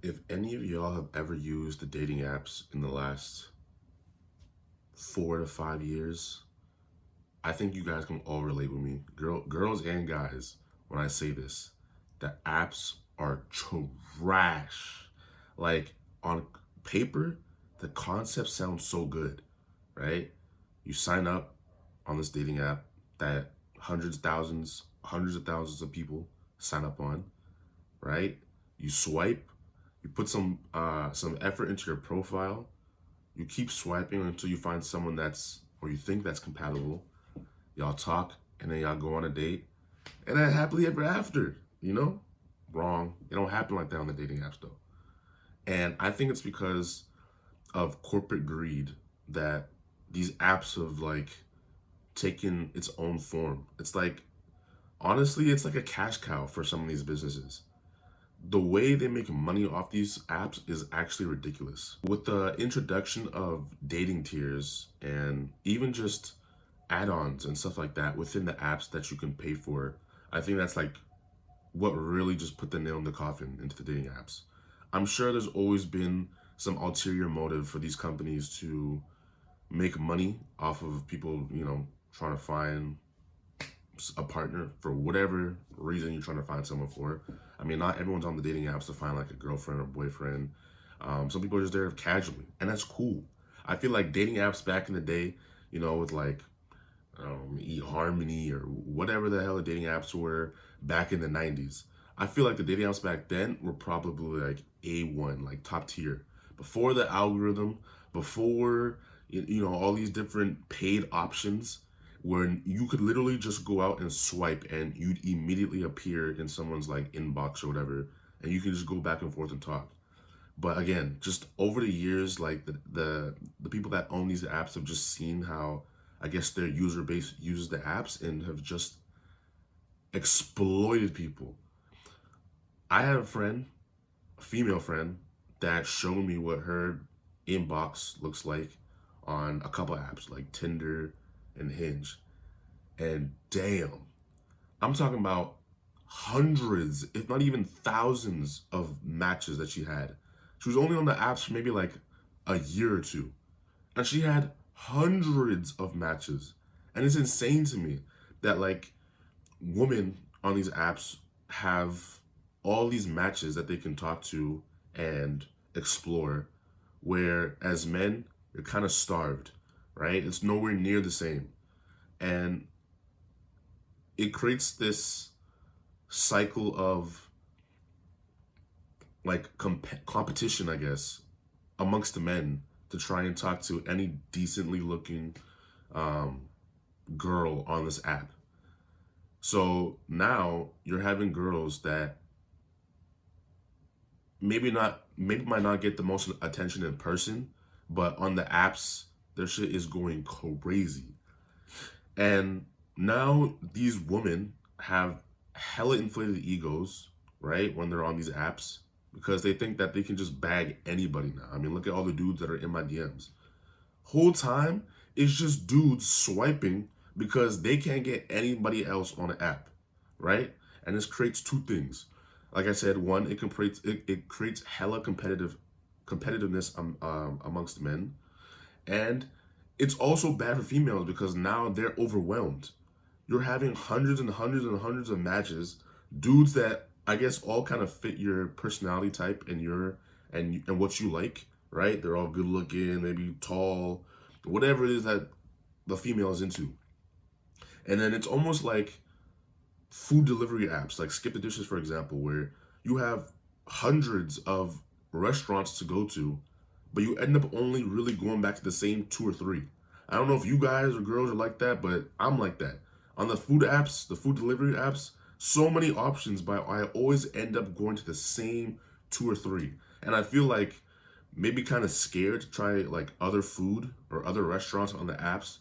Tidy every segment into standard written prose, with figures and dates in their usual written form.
If any of y'all have ever used the dating apps in the last 4 to 5 years, I think you guys can all relate with me. Girls and guys, when I say this, the apps are trash. Like on paper, the concept sounds so good, right? You sign up on this dating app that hundreds of thousands of people sign up on, right? You swipe, you put some effort into your profile. You keep swiping until you find someone that's or you think that's compatible. Y'all talk and then y'all go on a date, and then happily ever after. You know, wrong. It don't happen like that on the dating apps though. And I think it's because of corporate greed that these apps have like taken its own form. It's like honestly, it's like a cash cow for some of these businesses. The way they make money off these apps is actually ridiculous. With the introduction of dating tiers and even just add-ons and stuff like that within the apps that you can pay for, I think that's like what really just put the nail in the coffin into the dating apps. I'm sure there's always been some ulterior motive for these companies to make money off of people, trying to find a partner for whatever reason you're trying to find someone for. I mean, not everyone's on the dating apps to find like a girlfriend or boyfriend. Some people are just there casually, and that's cool. I feel like dating apps back in the day, with like eHarmony or whatever the hell the dating apps were back in the 90s. I feel like the dating apps back then were probably like A1, like top tier. Before the algorithm, before all these different paid options where you could literally just go out and swipe and you'd immediately appear in someone's like inbox or whatever, and you can just go back and forth and talk. But again, just over the years, like the people that own these apps have just seen how I guess their user base uses the apps and have just exploited people. I had a friend, a female friend, that showed me what her inbox looks like on a couple apps like Tinder and Hinge. And damn, I'm talking about hundreds, if not even thousands of matches that she had. She was only on the apps for maybe like a year or two. And she had hundreds of matches. And it's insane to me that like women on these apps have all these matches that they can talk to and explore, where as men, you're kind of starved, right? It's nowhere near the same. And it creates this cycle of like competition, I guess, amongst the men to try and talk to any decently looking um, girl on this app. So now you're having girls that maybe might not get the most attention in person, but on the apps, their shit is going crazy. And now these women have hella inflated egos, right? When they're on these apps, because they think that they can just bag anybody now. I mean, look at all the dudes that are in my DMs. Whole time, it's just dudes swiping because they can't get anybody else on the app, right? And this creates two things. Like I said, one, it creates hella competitiveness amongst men, and it's also bad for females because now they're overwhelmed. You're having hundreds and hundreds and hundreds of matches, dudes that I guess all kind of fit your personality type and and what you like, right? They're all good looking, maybe tall, whatever it is that the female is into. And then it's almost like food delivery apps, like Skip the Dishes, for example, where you have hundreds of restaurants to go to, but you end up only really going back to the same two or three. I don't know if you guys or girls are like that, but I'm like that. On the food apps, the food delivery apps, so many options, but I always end up going to the same two or three. And I feel like maybe kind of scared to try like other food or other restaurants on the apps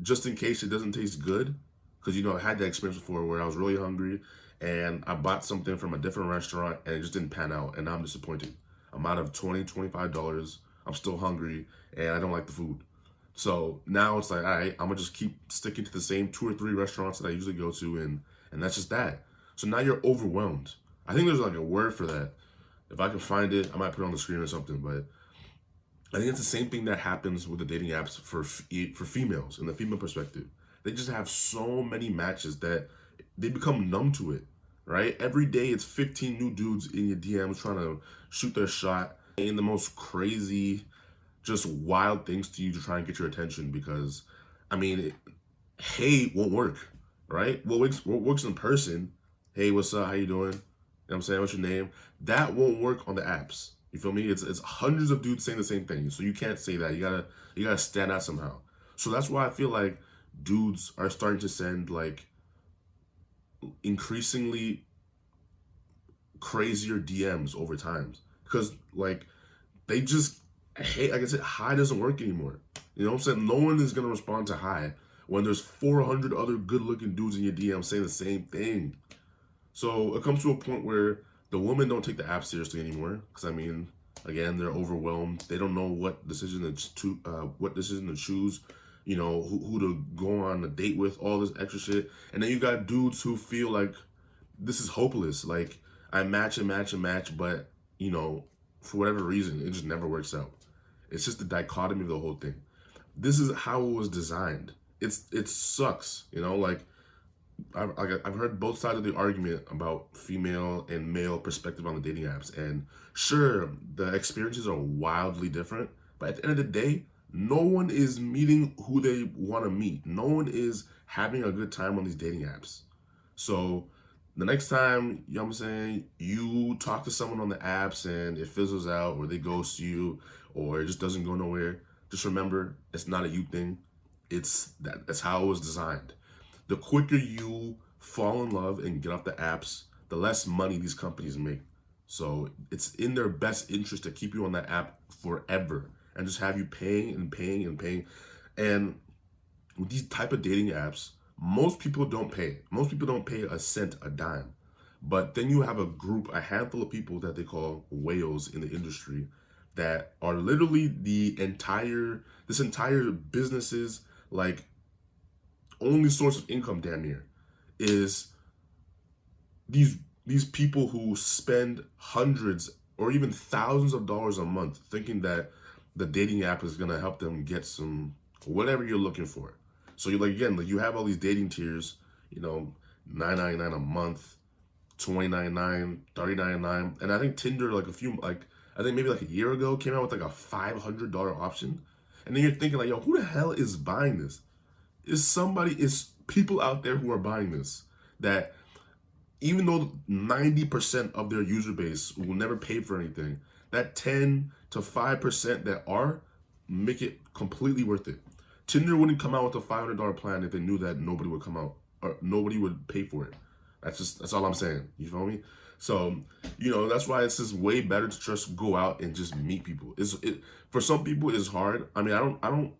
just in case it doesn't taste good. Because, I had that experience before where I was really hungry and I bought something from a different restaurant and it just didn't pan out. And now I'm disappointed. I'm out of $25. I'm still hungry and I don't like the food. So now it's like, all right, I'm going to just keep sticking to the same two or three restaurants that I usually go to. And that's just that. So now you're overwhelmed. I think there's like a word for that. If I can find it, I might put it on the screen or something. But I think it's the same thing that happens with the dating apps for females in the female perspective. They just have so many matches that they become numb to it, right? Every day it's 15 new dudes in your DMs trying to shoot their shot in the most crazy, just wild things to you to try and get your attention because, I mean, hey won't work, right? What works in person, hey, what's up, how you doing? You know what I'm saying? What's your name? That won't work on the apps. You feel me? It's hundreds of dudes saying the same thing. So you can't say that. You gotta stand out somehow. So that's why I feel like dudes are starting to send like increasingly crazier DMs over times. Because like they just hate, like I said, hi doesn't work anymore. You know what I'm saying? No one is gonna respond to hi when there's 400 other good looking dudes in your DM saying the same thing. So it comes to a point where the women don't take the app seriously anymore. Because I mean, again, they're overwhelmed. They don't know what decision to choose. You know who to go on a date with. All this extra shit, and then you got dudes who feel like this is hopeless. Like I match and match and match, but you know, for whatever reason, it just never works out. It's just the dichotomy of the whole thing. This is how it was designed. It sucks. You know, like I've heard both sides of the argument about female and male perspective on the dating apps, and sure, the experiences are wildly different. But at the end of the day, no one is meeting who they want to meet. No one is having a good time on these dating apps. So the next time, you know what I'm saying, you talk to someone on the apps and it fizzles out or they ghost you or it just doesn't go nowhere, just remember it's not a you thing. That's how it was designed. The quicker you fall in love and get off the apps, the less money these companies make. So it's in their best interest to keep you on that app forever and just have you paying and paying and paying. And with these type of dating apps, most people don't pay. Most people don't pay a cent, a dime. But then you have a handful of people that they call whales in the industry that are literally this entire business's like only source of income damn near is these people who spend hundreds or even thousands of dollars a month thinking that the dating app is gonna help them get some whatever you're looking for. So you you have all these dating tiers, you know, $9.99 a month, $29.99, $30.99, and I think Tinder I think maybe like a year ago came out with like a $500 option, and then you're thinking like, yo, who the hell is buying this? Is people out there who are buying this that even though 90% of their user base will never pay for anything, that 10 to 5% that are make it completely worth it. Tinder wouldn't come out with a $500 plan if they knew that nobody would come out or nobody would pay for it. That's all I'm saying. You feel me? So, you know, that's why it's just way better to just go out and just meet people. For some people it's hard. I mean,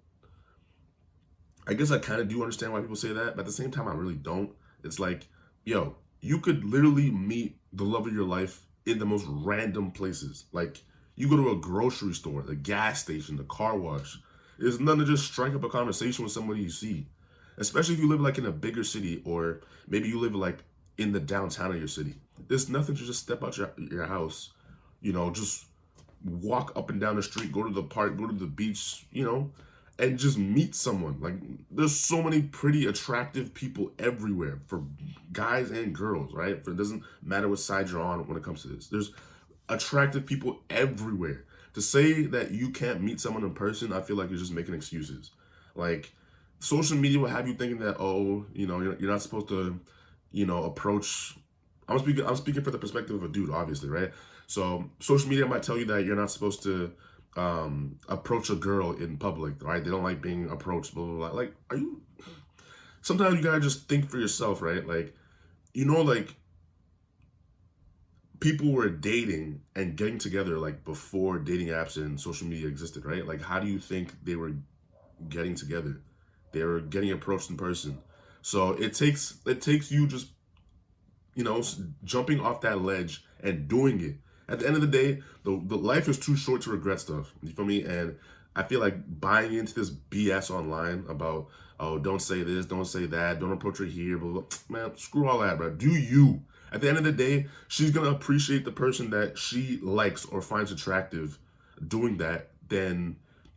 I guess I kind of do understand why people say that, but at the same time I really don't. It's like, yo, you could literally meet the love of your life in the most random places. Like you go to a grocery store, the gas station, the car wash. It's nothing to just strike up a conversation with somebody you see. Especially if you live like in a bigger city or maybe you live like in the downtown of your city. There's nothing to just step out your house, you know, just walk up and down the street, go to the park, go to the beach, you know, and just meet someone. Like there's so many pretty attractive people everywhere for guys and girls, right? It doesn't matter what side you're on when it comes to this. There's attractive people everywhere. To say that you can't meet someone in person, I feel like you're just making excuses. Like social media will have you thinking that, oh, you know, you're not supposed to, you know, approach. I'm speaking for the perspective of a dude, obviously, right? So social media might tell you that you're not supposed to approach a girl in public, right? They don't like being approached, blah, blah, blah. Like, sometimes you gotta just think for yourself, right? Like, you know, like, people were dating and getting together, like, before dating apps and social media existed, right? Like, how do you think they were getting together? They were getting approached in person. So it takes you just, you know, jumping off that ledge and doing it. At the end of the day, the life is too short to regret stuff. You feel me? And I feel like buying into this BS online about, oh, don't say this, don't say that, don't approach her here, blah, blah, man, screw all that, bro. Do you. At the end of the day, she's gonna appreciate the person that she likes or finds attractive doing that than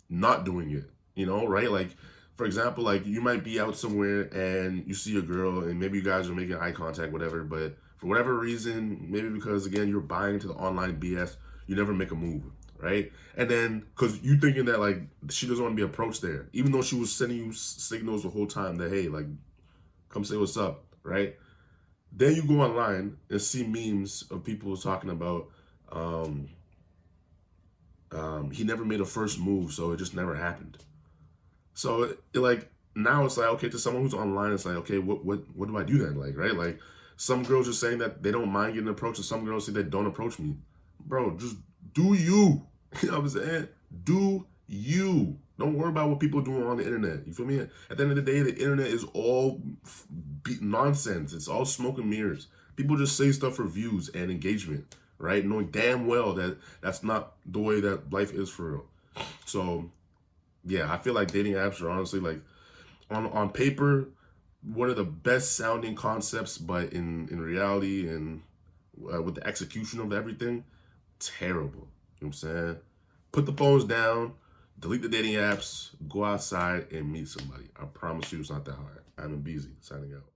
not doing it. You know, right? Like, for example, like you might be out somewhere and you see a girl and maybe you guys are making eye contact, whatever, but for whatever reason, maybe because again you're buying into the online BS, you never make a move, right? And then because you thinking that like she doesn't want to be approached there, even though she was sending you signals the whole time that hey, like come say what's up, right? Then you go online and see memes of people talking about um, he never made a first move, so it just never happened. So like now it's like okay, to someone who's online, it's like okay, what do I do then? Like right, like some girls are saying that they don't mind getting approached, and some girls say they don't approach me. Bro, just do you. You know what I'm saying? Do you. Don't worry about what people are doing on the internet. You feel me? At the end of the day, the internet is all nonsense. It's all smoke and mirrors. People just say stuff for views and engagement, right? Knowing damn well that that's not the way that life is for real. So yeah, I feel like dating apps are honestly like on paper one of the best sounding concepts, but in reality and with the execution of everything, terrible. You know what I'm saying? Put the phones down, delete the dating apps, go outside and meet somebody. I promise you it's not that hard. I'm Beezy, signing out.